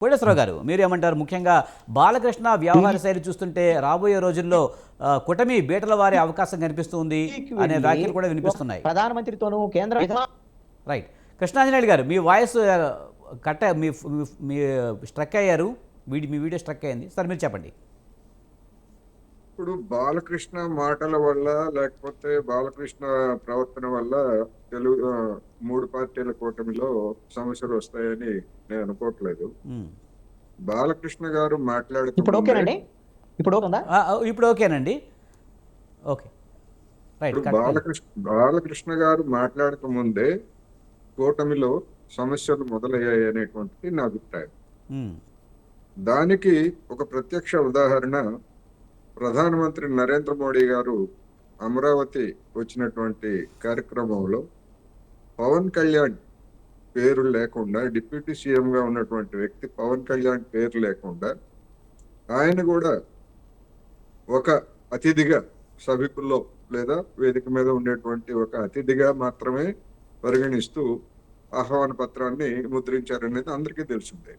కోటేశ్వరరావు గారు మీరేమంటారు? ముఖ్యంగా బాలకృష్ణ వ్యవహార శైలి చూస్తుంటే రాబోయే రోజుల్లో కూటమి బీటల వారే అవకాశం కనిపిస్తుంది ఢిల్లీకి అనే వెళ్ళి వ్యాఖ్యలు కూడా వినిపిస్తున్నాయి. ప్రధానమంత్రితోనూ కేంద్ర రైట్. కృష్ణాంజనేయులు గారు మీ వాయిస్ కట్ మీ మీ స్ట్రక్ అయ్యారు. మీ వీడియో స్ట్రక్ అయింది సార్, మీరు చెప్పండి. ఇప్పుడు బాలకృష్ణ మాటల వల్ల లేకపోతే బాలకృష్ణ ప్రవర్తన వల్ల తెలుగు మూడు పార్టీల కూటమిలో సమస్యలు వస్తాయని నేను అనుకోవట్లేదు. బాలకృష్ణ గారు ఇప్పుడు ఓకేనండి, ఇప్పుడు ఓకేనా? ఇప్పుడు ఓకేనండి, ఓకే రైట్. బాలకృష్ణ గారు మాట్లాడక ముందే కూటమిలో సమస్యలు మొదలయ్యాయి అనేటువంటిది నా అభిప్రాయం. దానికి ఒక ప్రత్యక్ష ఉదాహరణ ప్రధానమంత్రి నరేంద్ర మోడీ గారు అమరావతి వచ్చినటువంటి కార్యక్రమంలో పవన్ కళ్యాణ్ పేరు లేకుండా, డిప్యూటీ సీఎంగా ఉన్నటువంటి వ్యక్తి పవన్ కళ్యాణ్ పేరు లేకుండా ఆయన కూడా ఒక అతిథిగా సభికుల్లో లేదా వేదిక మీద ఉండేటువంటి ఒక అతిథిగా మాత్రమే పరిగణిస్తూ ఆహ్వాన పత్రాన్ని ముద్రించారనేది అందరికీ తెలిసిందే.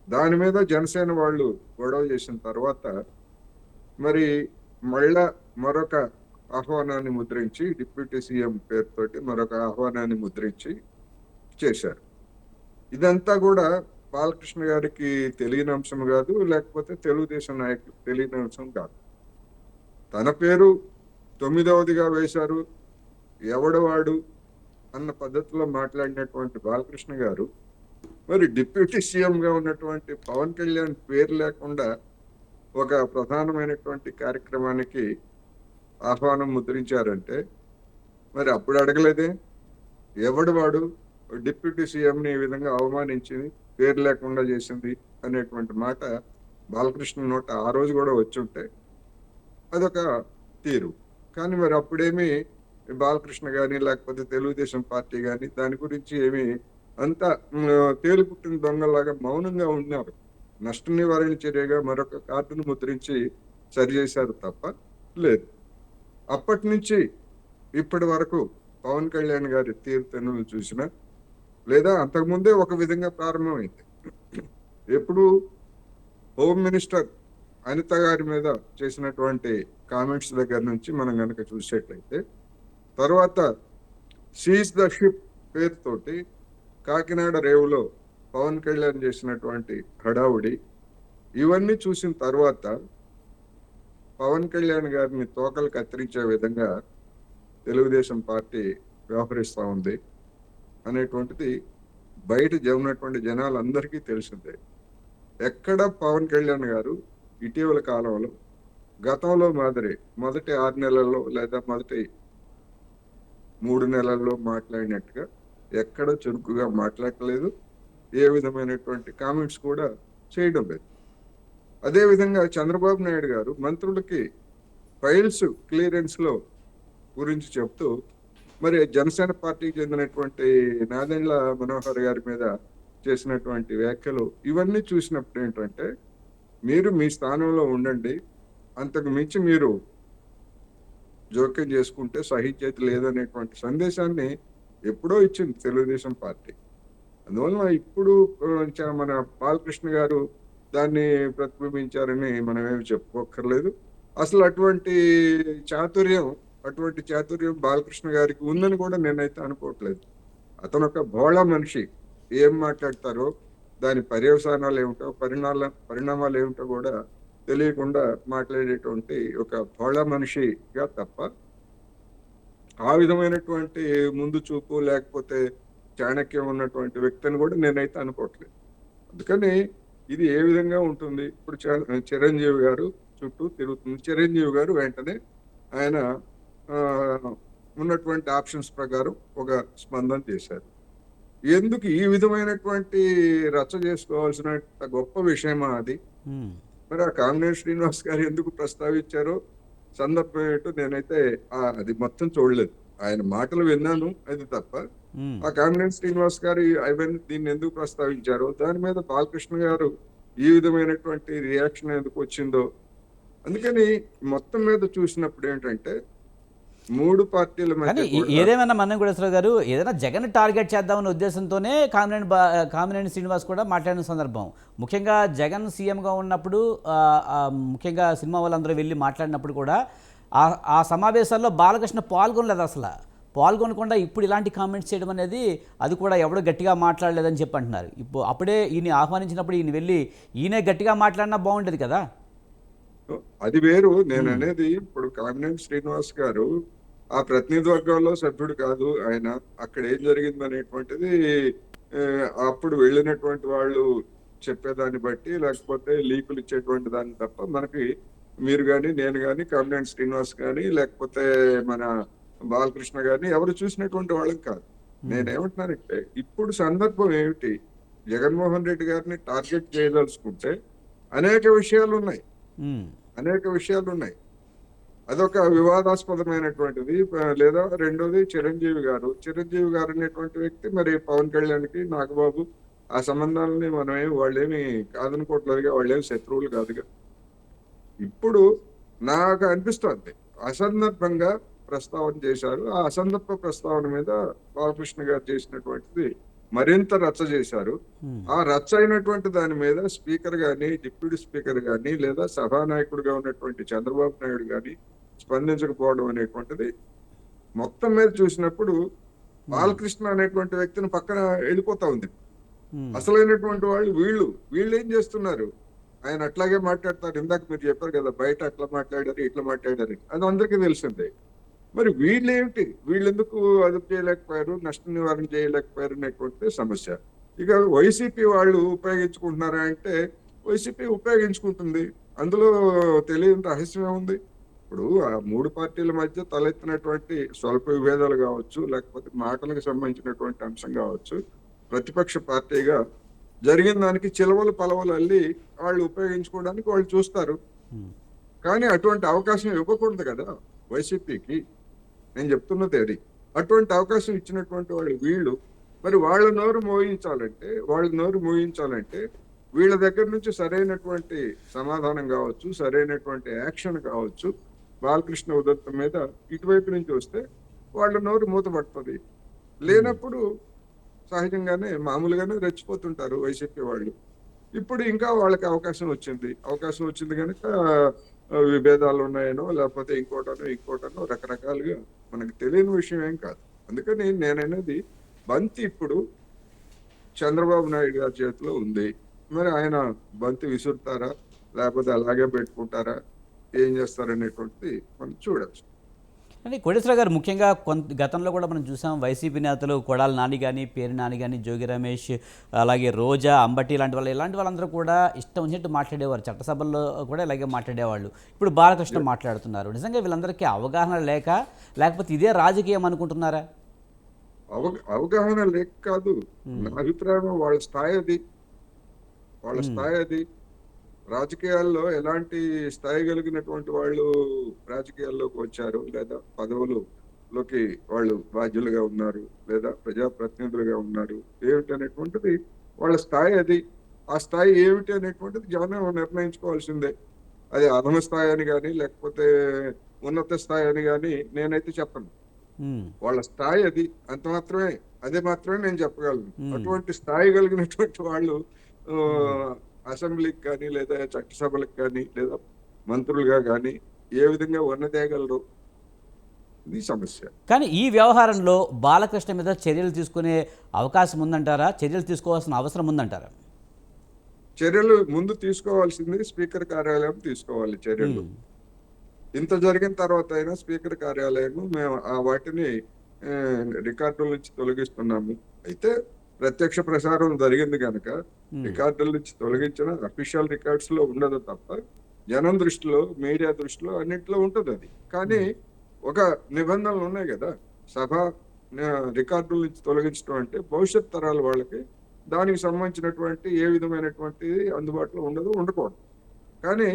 దాని మీద జనసేన వాళ్ళు గొడవ చేసిన తర్వాత మరి మళ్ళా మరొక ఆహ్వానాన్ని ముద్రించి, డిప్యూటీ సీఎం పేరుతోటి మరొక ఆహ్వానాన్ని ముద్రించి చేశారు. ఇదంతా కూడా బాలకృష్ణ గారికి తెలియని అంశం కాదు, లేకపోతే తెలుగుదేశం నాయకులకు తెలియని అంశం కాదు. తన పేరు 9వదిగా వేశారు, ఎవడవాడు అన్న పద్ధతిలో మాట్లాడినటువంటి బాలకృష్ణ గారు మరి డిప్యూటీ సీఎంగా ఉన్నటువంటి పవన్ కళ్యాణ్ పేరు లేకుండా ఒక ప్రధానమైనటువంటి కార్యక్రమానికి ఆహ్వానం ముద్రించారంటే మరి అప్పుడు అడగలేదే, ఎవడు వాడు డిప్యూటీ సీఎంని ఈ విధంగా అవమానించింది, పేరు లేకుండా చేసింది అనేటువంటి మాట బాలకృష్ణ నోట ఆ రోజు కూడా వచ్చి ఉంటే అదొక తీరు. కానీ మరి అప్పుడేమి బాలకృష్ణ కానీ లేకపోతే తెలుగుదేశం పార్టీ కానీ దాని గురించి ఏమి అంత తేలిపుట్టిన దొంగలాగా మౌనంగా ఉన్నారు. నష్ట నివారణ చర్యగా మరొక కార్డును ముద్రించి సరిచేశారు తప్ప లేదు. అప్పటి నుంచి ఇప్పటి వరకు పవన్ కళ్యాణ్ గారి తీరుతెన్నులు చూసినా, లేదా అంతకుముందే ఒక విధంగా ప్రారంభమైంది. ఎప్పుడు హోమ్ మినిస్టర్ అనిత గారి మీద చేసినటువంటి కామెంట్స్ దగ్గర నుంచి మనం కనుక చూసేట్లయితే, తర్వాత సీజ్ ద షిప్ పేరుతోటి కాకినాడ రేవులో పవన్ కళ్యాణ్ చేసినటువంటి హడావుడి, ఇవన్నీ చూసిన తర్వాత పవన్ కళ్యాణ్ గారిని తోకలు కత్తిరించే విధంగా తెలుగుదేశం పార్టీ వ్యవహరిస్తూ ఉంది అనేటువంటిది బయట ఉన్నటువంటి జనాలందరికీ తెలిసిందే. ఎక్కడ పవన్ కళ్యాణ్ గారు ఇటీవల కాలంలో గతంలో మాదిరి మొదటి 6 నెలల్లో లేదా మొదటి 3 నెలల్లో మాట్లాడినట్టుగా ఎక్కడ చురుకుగా మాట్లాడలేదు, ఏ విధమైనటువంటి కామెంట్స్ కూడా చేయడం లేదు. అదేవిధంగా చంద్రబాబు నాయుడు గారు మంత్రులకి ఫైల్స్ క్లియరెన్స్ లో గురించి చెప్తూ మరి జనసేన పార్టీకి చెందినటువంటి నాదెండ్ల మనోహర్ గారి మీద చేసినటువంటి వ్యాఖ్యలు ఇవన్నీ చూసినప్పుడు ఏంటంటే, మీరు మీ స్థానంలో ఉండండి, అంతకు మించి మీరు జోక్యం చేసుకుంటే సహించేది లేదనేటువంటి సందేశాన్ని ఎప్పుడో ఇచ్చింది తెలుగుదేశం పార్టీ. అందువలన ఇప్పుడు మన బాలకృష్ణ గారు దాన్ని ప్రతిబింబించారని మనం ఏమి చెప్పుకోక్కర్లేదు. అసలు అటువంటి చాతుర్యం బాలకృష్ణ గారికి ఉందని కూడా నేనైతే అనుకోవట్లేదు. అతను ఒక భోళా మనిషి, ఏం మాట్లాడతారో దాని పర్యవసానాలు ఏమిటో పరిణామాలు ఏమిటో కూడా తెలియకుండా మాట్లాడేటువంటి ఒక భోళా మనిషిగా తప్ప ఆ విధమైనటువంటి ముందు చూపు లేకపోతే చాణక్యం ఉన్నటువంటి వ్యక్తిని కూడా నేనైతే అనుకోవట్లేదు. అందుకని ఇది ఏ విధంగా ఉంటుంది, ఇప్పుడు చిరంజీవి గారు చుట్టూ తిరుగుతుంది. చిరంజీవి గారు వెంటనే ఆయన ఉన్నటువంటి ఆప్షన్స్ ప్రకారం ఒక స్పందన చేశారు. ఎందుకు ఈ విధమైనటువంటి రచ్చ చేసుకోవాల్సిన గొప్ప విషయమా అది? మరి ఆ కామినేని శ్రీనివాస్ గారు ఎందుకు ప్రస్తావించారో సందర్భం ఏంటో నేనైతే అది మొత్తం చూడలేదు. ఆయన మాటలు విన్నాను అది తప్ప ఆ కామినేని శ్రీనివాస్ గారు దీన్ని ఎందుకు ప్రస్తావించారో, దాని మీద బాలకృష్ణ గారు ఈ విధమైనటువంటి రియాక్షన్ ఎందుకు వచ్చిందో. అందుకని మొత్తం మీద చూసినప్పుడు ఏంటంటే మూడు పార్టీల కానీ మధ్య కూడా ఏదేమైనా మన్నం కోటేశ్వరరావు గారు ఏదైనా జగన్ టార్గెట్ చేద్దామనే ఉద్దేశంతోనే కామినేని శ్రీనివాస్ కూడా మాట్లాడిన సందర్భం, ముఖ్యంగా జగన్ సీఎంగా ఉన్నప్పుడు ముఖ్యంగా సినిమా వాళ్ళందరూ వెళ్ళి మాట్లాడినప్పుడు కూడా ఆ సమావేశాల్లో బాలకృష్ణ పాల్గొనలేదు. అసలు పాల్గొనకుండా ఇప్పుడు ఇలాంటి కామెంట్స్ చేయడం అనేది అది కూడా ఎవడో గట్టిగా మాట్లాడలేదని చెప్పి అంటున్నారు. ఇప్పుడు అప్పుడే ఈయన ఆహ్వానించినప్పుడు ఈయన వెళ్ళి ఈయనే గట్టిగా మాట్లాడినా బాగుంటుంది కదా. అది వేరు. నేను అనేది ఇప్పుడు కామినేని శ్రీనివాస్ గారు ఆ ప్రతినిధి వర్గంలో సభ్యుడు కాదు. ఆయన అక్కడ ఏం జరిగింది అనేటువంటిది అప్పుడు వెళ్ళినటువంటి వాళ్ళు చెప్పేదాన్ని బట్టి, లేకపోతే లీకులు ఇచ్చేటువంటి దాన్ని తప్ప మనకి మీరు కానీ నేను కానీ కామినేని శ్రీనివాస్ కానీ లేకపోతే మన బాలకృష్ణ గారిని ఎవరు చూసినటువంటి వాళ్ళం కాదు. నేనేమంటున్నానంటే ఇప్పుడు సందర్భం ఏమిటి, జగన్మోహన్ రెడ్డి గారిని టార్గెట్ చేయదలుచుకుంటే అనేక విషయాలు ఉన్నాయి, అనేక విషయాలు ఉన్నాయి. అదొక వివాదాస్పదమైనటువంటిది. లేదా రెండోది చిరంజీవి గారు అనేటువంటి వ్యక్తి మరి పవన్ కళ్యాణ్కి నాగబాబు ఆ సంబంధాలని మనమేమి వాళ్ళేమి కాదనుకోవట్లేదుగా, వాళ్ళేమి శత్రువులు కాదుగా. ఇప్పుడు నాకు అనిపిస్తోంది అసందర్భంగా ప్రస్తావన చేశారు. ఆ అసందర్భ ప్రస్తావన మీద బాలకృష్ణ గారు చేసినటువంటిది మరింత రచ్చ చేశారు. ఆ రచ్చ అయినటువంటి దాని మీద స్పీకర్ గాని, డిప్యూటీ స్పీకర్ గాని, లేదా సభానాయకుడిగా ఉన్నటువంటి చంద్రబాబు నాయుడు గాని స్పందించకపోవడం అనేటువంటిది మొత్తం మీద చూసినప్పుడు బాలకృష్ణ అనేటువంటి వ్యక్తిని పక్కన వెళ్ళిపోతా ఉంది. అసలైనటువంటి వాళ్ళు వీళ్ళు ఏం చేస్తున్నారు, ఆయన అట్లాగే మాట్లాడతారు. ఇందాక మీరు చెప్పారు కదా, బయట అట్లా మాట్లాడారు ఇట్లా మాట్లాడారు, అది అందరికీ తెలిసిందే. మరి వీళ్ళేమిటి, వీళ్ళెందుకు అదుపు చేయలేకపోయారు, నష్ట నివారణ చేయలేకపోయారు అనేటువంటి సమస్య. ఇక వైసీపీ వాళ్ళు ఉపయోగించుకుంటున్నారా అంటే వైసీపీ ఉపయోగించుకుంటుంది, అందులో తెలియని రహస్యం ఏముంది. ఇప్పుడు ఆ మూడు పార్టీల మధ్య తలెత్తినటువంటి స్వల్ప విభేదాలు కావచ్చు, లేకపోతే మాటలకు సంబంధించినటువంటి అంశం కావచ్చు, ప్రతిపక్ష పార్టీగా జరిగిన దానికి చిలవలు పలవలు అల్లి వాళ్ళు ఉపయోగించుకోవడానికి వాళ్ళు చూస్తారు. కానీ అటువంటి అవకాశం ఇవ్వకూడదు కదా వైసీపీకి. నేను చెప్తున్నది అది. అటువంటి అవకాశం ఇచ్చినటువంటి వాళ్ళు వీళ్ళు. మరి వాళ్ళ నోరు మోయించాలంటే వీళ్ళ దగ్గర నుంచి సరైనటువంటి సమాధానం కావచ్చు, సరైనటువంటి యాక్షన్ కావచ్చు బాలకృష్ణ ఉదంతం మీద ఇటువైపు నుంచి వస్తే వాళ్ళ నోరు మూతపడుతుంది. లేనప్పుడు సహజంగానే మామూలుగానే రెచ్చిపోతుంటారు వైసీపీ వాళ్ళు. ఇప్పుడు ఇంకా వాళ్ళకి అవకాశం వచ్చింది కనుక విభేదాలు ఉన్నాయనో లేకపోతే ఇంకోటనో రకరకాలుగా మనకు తెలియని విషయం ఏం కాదు. అందుకని నేననేది బంతి ఇప్పుడు చంద్రబాబు నాయుడు గారి చేతిలో ఉంది. మరి ఆయన బంతి విసురుతారా లేకపోతే అలాగే పెట్టుకుంటారా, ఏం చేస్తారనేటువంటిది మనం చూడచ్చు. అంటే కోటేశ్వర గారు ముఖ్యంగా గతంలో కూడా మనం చూసాం వైసీపీ నేతలు కొడాల నాని కానీ, పేరు నాని కానీ, జోగి రమేష్, అలాగే రోజా, అంబటి ఇలాంటి వాళ్ళందరూ కూడా ఇష్టం వచ్చినట్టు మాట్లాడేవారు. చట్టసభల్లో కూడా ఇలాగే మాట్లాడేవాళ్ళు. ఇప్పుడు బాలకృష్ణ మాట్లాడుతున్నారు. నిజంగా వీళ్ళందరికీ అవగాహన లేకపోతే ఇదే రాజకీయం అనుకుంటున్నారా? అవగాహన లేక కాదు, నా అభిప్రాయం వాళ్ళ స్థాయి అది. రాజకీయాల్లో ఎలాంటి స్థాయి కలిగినటువంటి వాళ్ళు రాజకీయాల్లోకి వచ్చారు, లేదా పదవులలోకి వాళ్ళు బాధ్యులుగా ఉన్నారు, లేదా ప్రజాప్రతినిధులుగా ఉన్నారు, ఏమిటి అనేటువంటిది వాళ్ళ స్థాయి అది. ఆ స్థాయి ఏమిటి అనేటువంటిది జనం నిర్ణయించుకోవాల్సిందే. అది అధమ స్థాయి అని కానీ లేకపోతే ఉన్నత స్థాయి అని కానీ నేనైతే చెప్పను. వాళ్ళ స్థాయి అది, అంత మాత్రమే. అదే మాత్రమే నేను చెప్పగలను. అటువంటి స్థాయి కలిగినటువంటి వాళ్ళు అసెంబ్లీకి కానీ లేదా చట్టసభలకు కానీ లేదా మంత్రులుగా కానీ ఏ విధంగా ఉన్నదేయగలరు, ఇది సమస్య. కానీ ఈ వ్యవహారంలో బాలకృష్ణ మీద చర్యలు తీసుకునే అవకాశం ఉందంటారా? చర్యలు తీసుకోవాల్సిన అవసరం ఉందంటారా? చర్యలు ముందు తీసుకోవాల్సింది స్పీకర్ కార్యాలయం తీసుకోవాలి చర్యలు. ఇంత జరిగిన తర్వాత అయినా స్పీకర్ కార్యాలయం మేము వాటిని రికార్డుల నుంచి తొలగిస్తున్నాము. అయితే ప్రత్యక్ష ప్రసారం జరిగింది కనుక రికార్డుల నుంచి తొలగించిన అఫీషియల్ రికార్డ్స్ లో ఉండదు తప్ప జనం దృష్టిలో, మీడియా దృష్టిలో అన్నింటిలో ఉంటుంది అది. కానీ ఒక నిబంధనలు ఉన్నాయి కదా, సభ రికార్డుల నుంచి తొలగించడం అంటే భవిష్యత్ తరాల వాళ్ళకి దానికి సంబంధించినటువంటి ఏ విధమైనటువంటి అందుబాటులో ఉండకూడదు. కానీ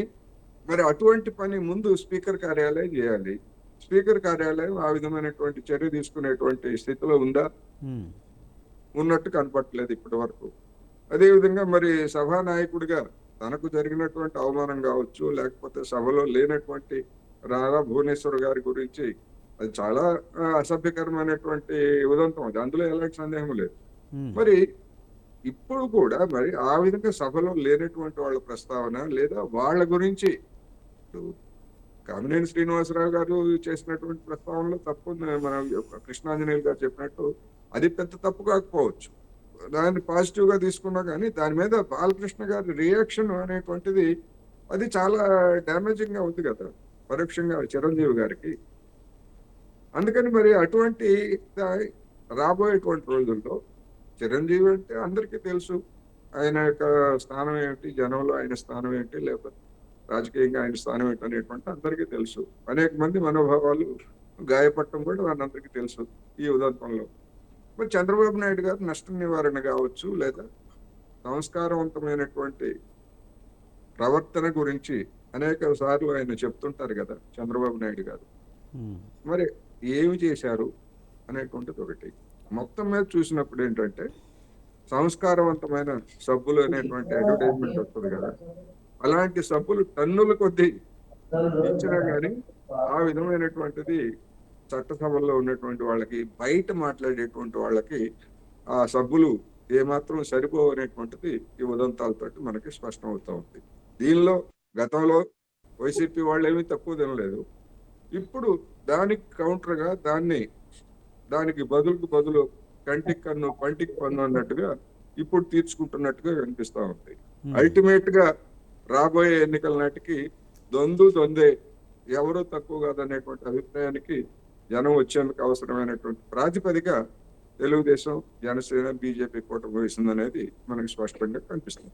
మరి అటువంటి పని ముందు స్పీకర్ కార్యాలయం చేయాలి. స్పీకర్ కార్యాలయం ఆ విధమైనటువంటి చర్య తీసుకునేటువంటి స్థితిలో ఉందా? ఉన్నట్టు కనపట్లేదు ఇప్పటి వరకు. అదేవిధంగా మరి సభానాయకుడిగా తనకు జరిగినటువంటి అవమానం కావచ్చు, లేకపోతే సభలో లేనటువంటి రాధా భువనేశ్వర్ గారి గురించి అది చాలా అసభ్యకరమైనటువంటి ఉదంతం అది. అందులో ఎలాంటి సందేహం లేదు. ఉమ్, మరి ఇప్పుడు కూడా మరి ఆ విధంగా సభలో లేనటువంటి వాళ్ళ ప్రస్తావన లేదా వాళ్ళ గురించి ఇప్పుడు కామినేని శ్రీనివాసరావు గారు చేసినటువంటి ప్రస్తావనలో తప్పు ఉంది. మన కృష్ణాంజనేయులు గారు చెప్పినట్టు అది పెద్ద తప్పు కాకపోవచ్చు. దాన్ని పాజిటివ్ గా తీసుకున్నా కానీ దాని మీద బాలకృష్ణ గారి రియాక్షన్ అనేటువంటిది అది చాలా డ్యామేజింగ్ గా ఉంది కదా పరోక్షంగా చిరంజీవి గారికి. అందుకని మరి అటువంటి దా- రాబోయేటువంటి రోజుల్లో చిరంజీవి అంటే అందరికీ తెలుసు. ఆయన యొక్క స్థానం ఏంటి, జనంలో ఆయన స్థానం ఏంటి, లేకపోతే రాజకీయంగా ఆయన స్థానం ఏంటి అనేటువంటి అందరికీ తెలుసు. అనేక మంది మనోభావాలు గాయపడటం కూడా వాళ్ళందరికీ తెలుసు ఈ ఉదంతంలో. మరి చంద్రబాబు నాయుడు గారు నష్ట నివారణ కావచ్చు లేదా సంస్కారవంతమైనటువంటి ప్రవర్తన గురించి అనేక సార్లు ఆయన చెప్తుంటారు కదా చంద్రబాబు నాయుడు గారు. ఉమ్, మరి ఏమి చేశారు అనేటువంటిది ఒకటి. మొత్తం మీద చూసినప్పుడు ఏంటంటే సంస్కారవంతమైన సబ్బులు అనేటువంటి అడ్వర్టైజ్మెంట్ వస్తుంది కదా, అలాంటి సబ్బులు టన్నుల కొద్దీ ఇచ్చినా కానీ ఆ విధమైనటువంటిది చట్టసభల్లో ఉన్నటువంటి వాళ్ళకి, బయట మాట్లాడేటువంటి వాళ్ళకి ఆ సబ్బులు ఏమాత్రం సరిపోవు అనేటువంటిది ఈ ఉదంతాలతోటి మనకి స్పష్టం అవుతా ఉంది. దీనిలో గతంలో వైసీపీ వాళ్ళు ఏమీ తక్కువ తినలేదు. ఇప్పుడు దానికి కౌంటర్ గా దానికి బదులు కంటికి కన్ను పంటికి పన్ను అన్నట్టుగా ఇప్పుడు తీర్చుకుంటున్నట్టుగా కనిపిస్తా ఉంది. అల్టిమేట్ గా రాబోయే ఎన్నికల నాటికి దొందే ఎవరూ తక్కువ కాదనేటువంటి అభిప్రాయానికి జనం వచ్చేందుకు అవసరమైనటువంటి ప్రాతిపదిక తెలుగుదేశం, జనసేన, బీజేపీ కూటమి వేసిందనేది మనకి స్పష్టంగా కనిపిస్తుంది.